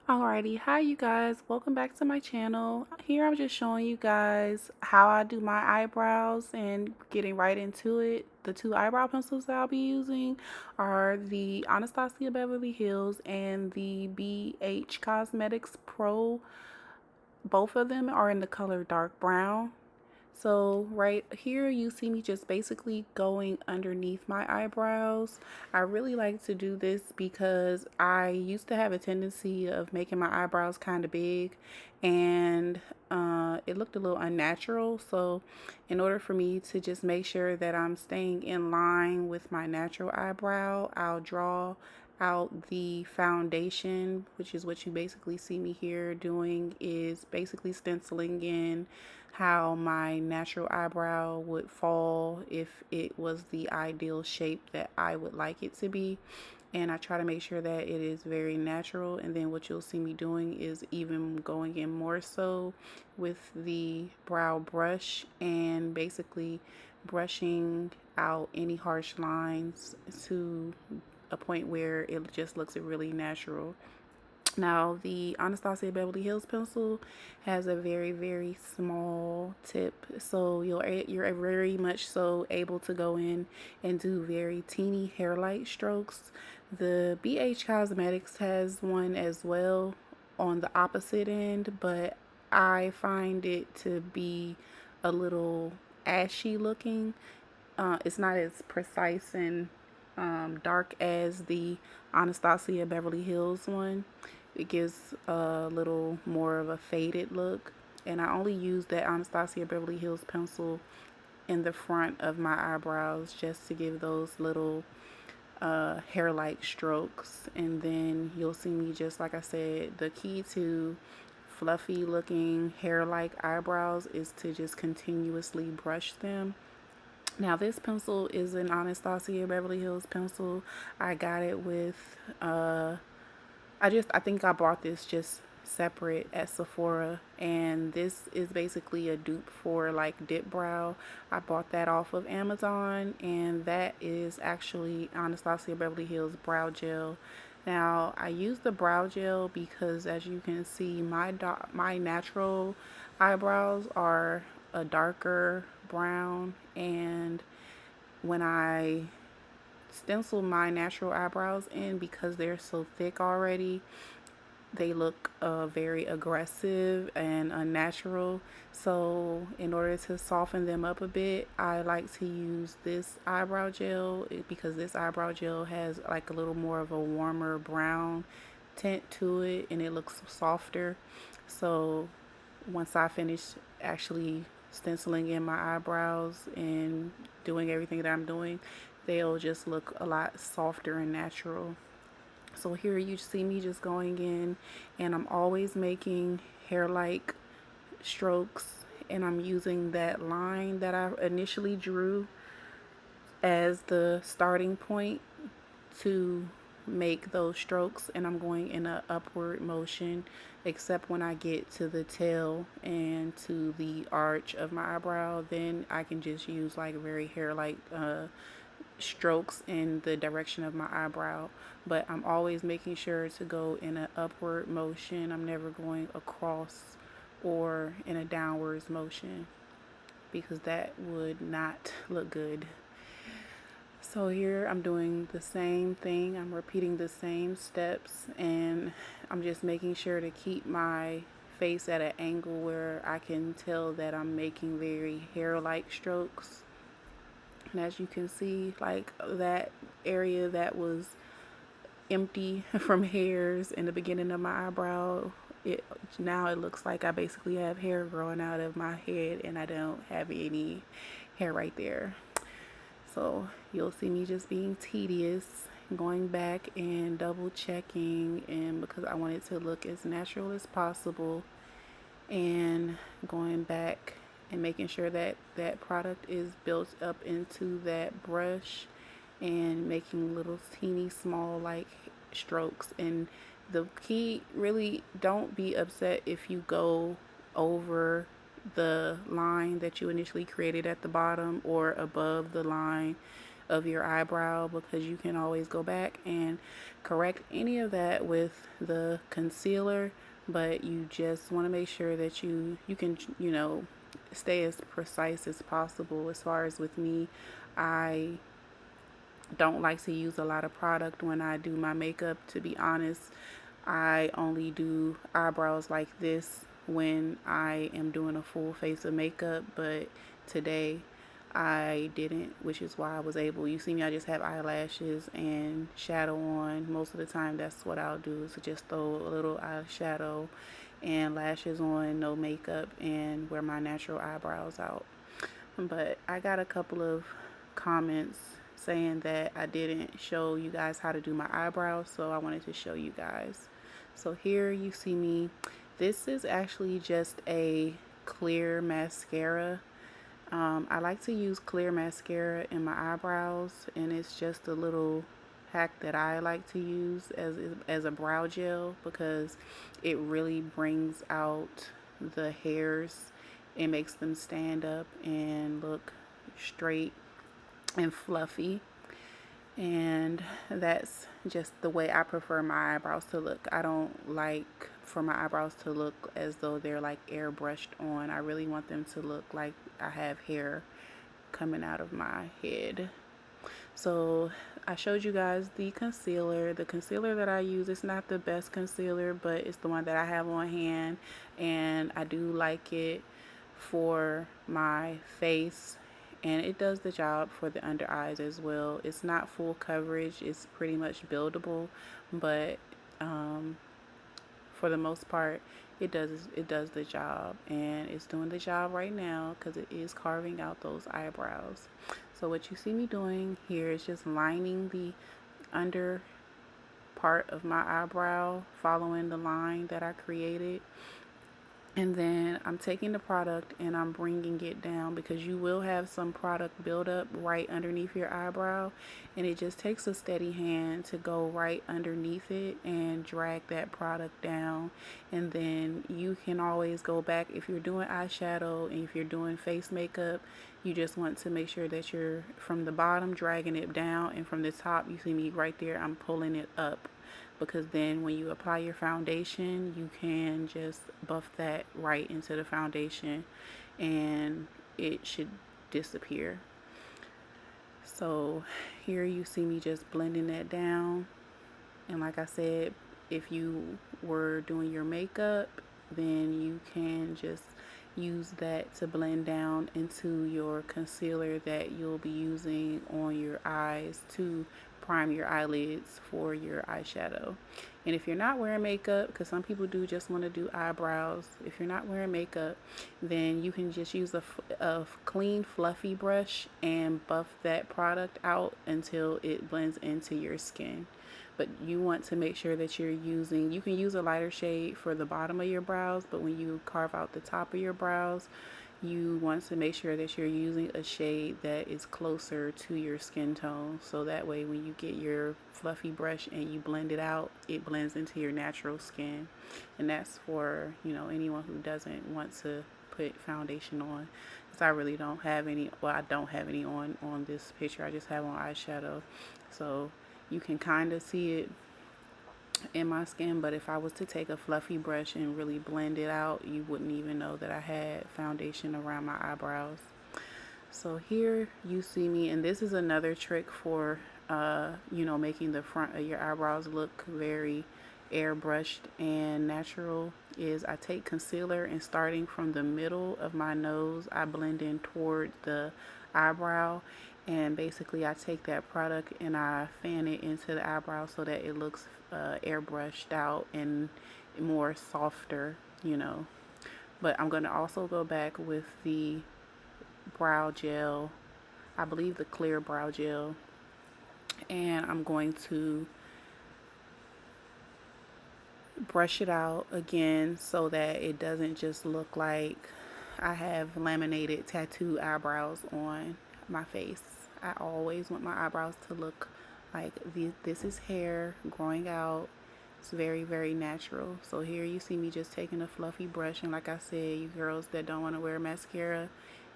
Alrighty, hi you guys, welcome back to my channel. Here I'm just showing you guys how I do my eyebrows and getting right into it. The two eyebrow pencils that I'll be using are the Anastasia Beverly Hills and the BH Cosmetics Pro. Both of them are in the color dark brown. So right here you see me just basically going underneath my eyebrows. I really like to do this because I used to have a tendency of making my eyebrows kind of big, and it looked a little unnatural. So in order for me to just make sure that I'm staying in line with my natural eyebrow, I'll draw out the foundation, which is what you basically see me here doing, is basically stenciling in how my natural eyebrow would fall if it was the ideal shape that I would like it to be. And I try to make sure that it is very natural. And then what you'll see me doing is even going in more so with the brow brush and basically brushing out any harsh lines to a point where it just looks really natural. Now, the Anastasia Beverly Hills pencil has a very small tip, so you're very much so able to go in and do very teeny hairlight strokes. The BH Cosmetics has one as well on the opposite end, but I find it to be a little ashy looking. It's not as precise and dark as the Anastasia Beverly Hills one. It gives a little more of a faded look. And I only use that Anastasia Beverly Hills pencil in the front of my eyebrows just to give those little hair-like strokes. And then you'll see me, just like I said, the key to fluffy looking hair-like eyebrows is to just continuously brush them. Now this pencil is an Anastasia Beverly Hills pencil. I got it with I think I bought this just separate at Sephora, and this is basically a dupe for like dip brow. I bought that off of Amazon, and that is actually Anastasia Beverly Hills brow gel. Now I use the brow gel because, as you can see, my natural eyebrows are a darker brown, and when I stencil my natural eyebrows in, because they're so thick already, they look very aggressive and unnatural. So in order to soften them up a bit, I like to use this eyebrow gel because this eyebrow gel has like a little more of a warmer brown tint to it, and it looks softer. So once I finish actually stenciling in my eyebrows and doing everything that I'm doing, they'll just look a lot softer and natural. So here you see me just going in, and I'm always making hair-like strokes, and I'm using that line that I initially drew as the starting point to make those strokes, and I'm going in an upward motion, except when I get to the tail and to the arch of my eyebrow. Then I can just use like very hair-like strokes in the direction of my eyebrow, but I'm always making sure to go in an upward motion. I'm never going across or in a downwards motion, because that would not look good. So here I'm doing the same thing. I'm repeating the same steps, and I'm just making sure to keep my face at an angle where I can tell that I'm making very hair-like strokes. And as you can see, like that area that was empty from hairs in the beginning of my eyebrow, now it looks like I basically have hair growing out of my head, and I don't have any hair right there. So you'll see me just being tedious, going back and double checking, and because I want it to look as natural as possible, and going back and making sure that that product is built up into that brush, and making little teeny small like strokes. And the key, really don't be upset if you go over the line that you initially created at the bottom or above the line. of your eyebrow, because you can always go back and correct any of that with the concealer. But you just want to make sure that you can, stay as precise as possible. As far as with me, I don't like to use a lot of product when I do my makeup, to be honest. I only do eyebrows like this when I am doing a full face of makeup, but today I didn't, which is why I was able. You see me, I just have eyelashes and shadow on. Most of the time that's what I'll do, is just throw a little eyeshadow and lashes on, no makeup, and wear my natural eyebrows out. But I got a couple of comments saying that I didn't show you guys how to do my eyebrows, so I wanted to show you guys. So here you see me. This is actually just a clear mascara. I like to use clear mascara in my eyebrows, and it's just a little hack that I like to use as a brow gel, because it really brings out the hairs. It makes them stand up and look straight and fluffy. And that's just the way I prefer my eyebrows to look. I don't like for my eyebrows to look as though they're like airbrushed on. I really want them to look like I have hair coming out of my head. So I showed you guys the concealer. The concealer that I use is not the best concealer, but it's the one that I have on hand, and I do like it for my face, and it does the job for the under eyes as well. It's not full coverage, it's pretty much buildable, but for the most part it does the job, and it's doing the job right now because it is carving out those eyebrows. So what you see me doing here is just lining the under part of my eyebrow, following the line that I created. And then I'm taking the product and I'm bringing it down, because you will have some product buildup right underneath your eyebrow, and it just takes a steady hand to go right underneath it and drag that product down. And then you can always go back if you're doing eyeshadow, and if you're doing face makeup, you just want to make sure that you're from the bottom dragging it down, and from the top, you see me right there, I'm pulling it up, because then when you apply your foundation, you can just buff that right into the foundation and it should disappear. So here you see me just blending that down. And like I said, if you were doing your makeup, then you can just use that to blend down into your concealer that you'll be using on your eyes to prime your eyelids for your eyeshadow. And if you're not wearing makeup, because some people do just want to do eyebrows, if you're not wearing makeup, then you can just use a clean fluffy brush and buff that product out until it blends into your skin. But you want to make sure that you can use a lighter shade for the bottom of your brows, but when you carve out the top of your brows, you want to make sure that you're using a shade that is closer to your skin tone, so that way when you get your fluffy brush and you blend it out, it blends into your natural skin. And that's for, anyone who doesn't want to put foundation on, because I really don't have any, well, I don't have any on this picture. I just have on eyeshadow, so you can kind of see it in my skin, but if I was to take a fluffy brush and really blend it out, you wouldn't even know that I had foundation around my eyebrows. So here you see me, and this is another trick for making the front of your eyebrows look very airbrushed and natural, is I take concealer, and starting from the middle of my nose, I blend in toward the eyebrow, and basically I take that product and I fan it into the eyebrow so that it looks airbrushed out and more softer, But I'm going to also go back with the brow gel, I believe the clear brow gel, and I'm going to brush it out again so that it doesn't just look like I have laminated tattoo eyebrows on my face. I always want my eyebrows to look like this is hair growing out. It's very, very natural. So here you see me just taking a fluffy brush, and like I said, you girls that don't want to wear mascara,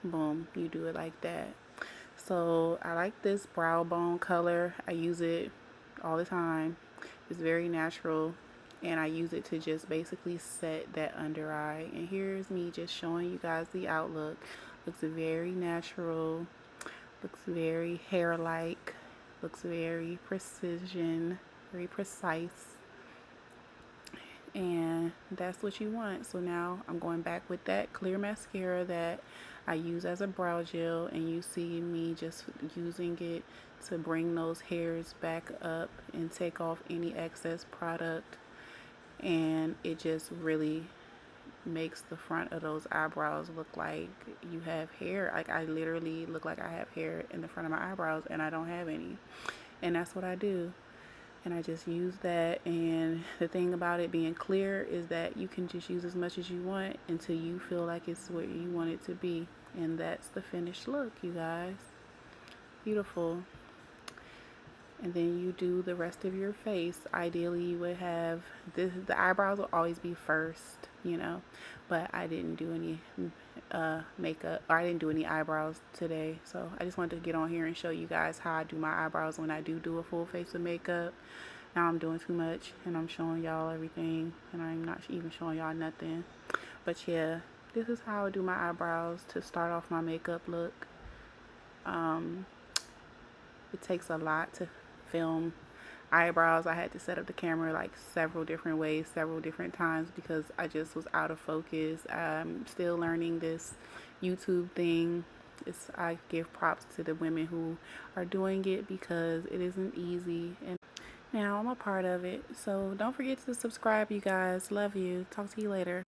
boom, you do it like that. So I like this brow bone color. I use it all the time. It's very natural, and I use it to just basically set that under eye. And here's me just showing you guys the outlook. Looks very natural, looks very hair-like, looks very precision, very precise, and that's what you want. So now I'm going back with that clear mascara that I use as a brow gel, and you see me just using it to bring those hairs back up and take off any excess product, and it just really makes the front of those eyebrows look like you have hair. Like, I literally look like I have hair in the front of my eyebrows and I don't have any, and that's what I do. And I just use that. And the thing about it being clear is that you can just use as much as you want until you feel like it's what you want it to be. And that's the finished look, you guys. Beautiful. And then you do the rest of your face. Ideally, you would have this, the eyebrows will always be first, you know, but I didn't do any makeup, or I didn't do any eyebrows today, so I just wanted to get on here and show you guys how I do my eyebrows when I do a full face of makeup. Now I'm doing too much and I'm showing y'all everything, and I'm not even showing y'all nothing. But yeah, this is how I do my eyebrows to start off my makeup look. It takes a lot to film eyebrows. I had to set up the camera like several different ways, several different times, because I just was out of focus. I'm still learning this YouTube thing. I give props to the women who are doing it, because it isn't easy, and now I'm a part of it. So don't forget to subscribe, you guys. Love you. Talk to you later.